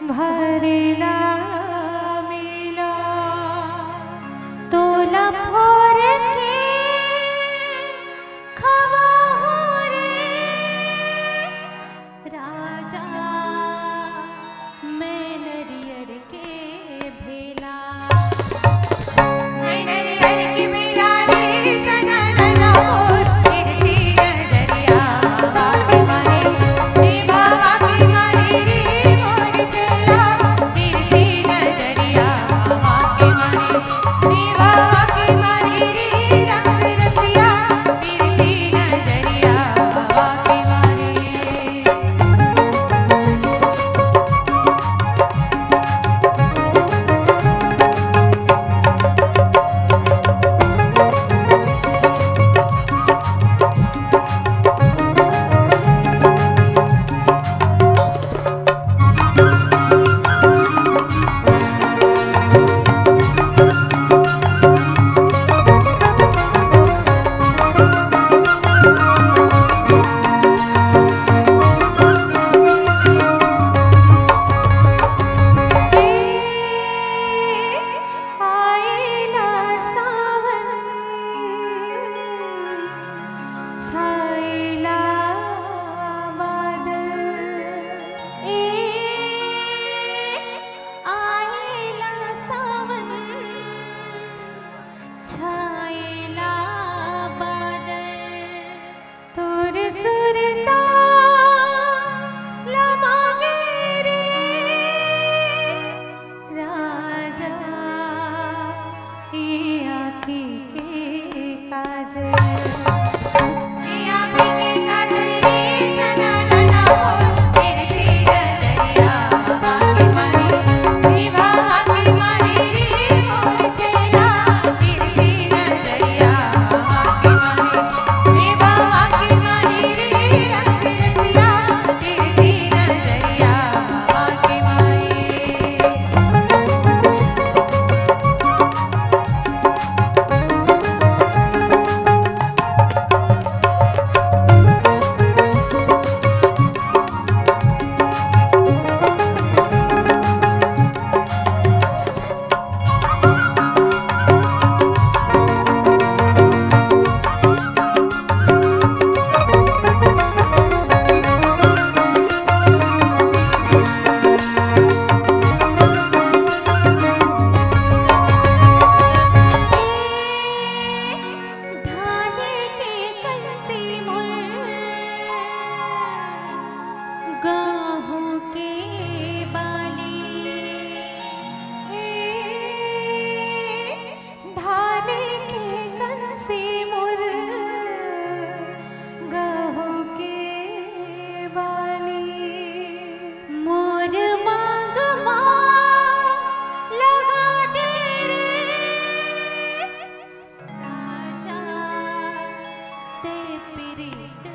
भरेला मिला तोला फोर के खवा हो रे राजा मैं नरियर के भेला मैं नरियर के भेला रे सना नना मोर तिरछी नजरिया बाके मारे रे बाबा के मारे रे मोर चला तिरछी नजरिया बाके मारे रे बाबा के मारे रे रंग रसिया तिरछी नजरिया बाके मारे आएला सावन छाएला बादल आएला सावन छाएला बादल तोर सुरता लमागे रे राजा ये आँखी के काजल ये आँखी के काजल रे सना नना मोर तिरछी नजरिया बाके मारे रे बाबा के मारे रे मोर चला तिरछी नजरिया बाके मारे रे बाबा के मारे रे रंग रसिया तिरछी नजरिया बाके मारे धाने के कंसी मुर गाहों के बाली धाने के कंसी मुर गाहों के बाली मोर मांग लगा दे रे राजा ते प्रीत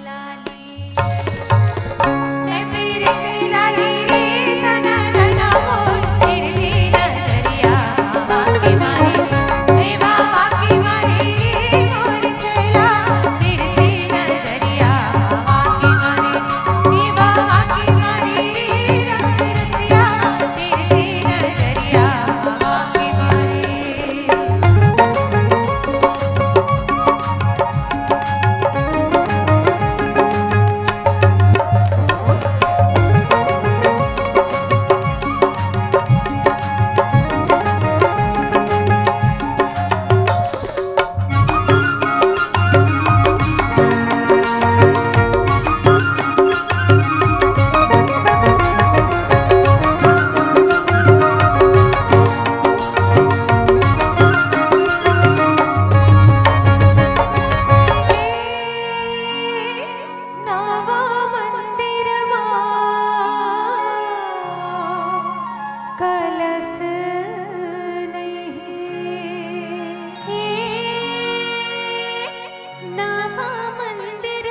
लाली ते प्रीत लाली रे सना नना मोर तिरछी नजरिया बाके मारे रे बाबा के मारे रे मोर चला तिरछी नजरिया बाके मारे रे बाबा के मारे रे रंग रसिया तिरछी नजरिया बाके मारे नवा मंदिर कलश नहीं नवा मंदिर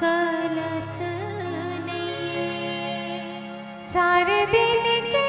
कलश नहीं 4 दिन के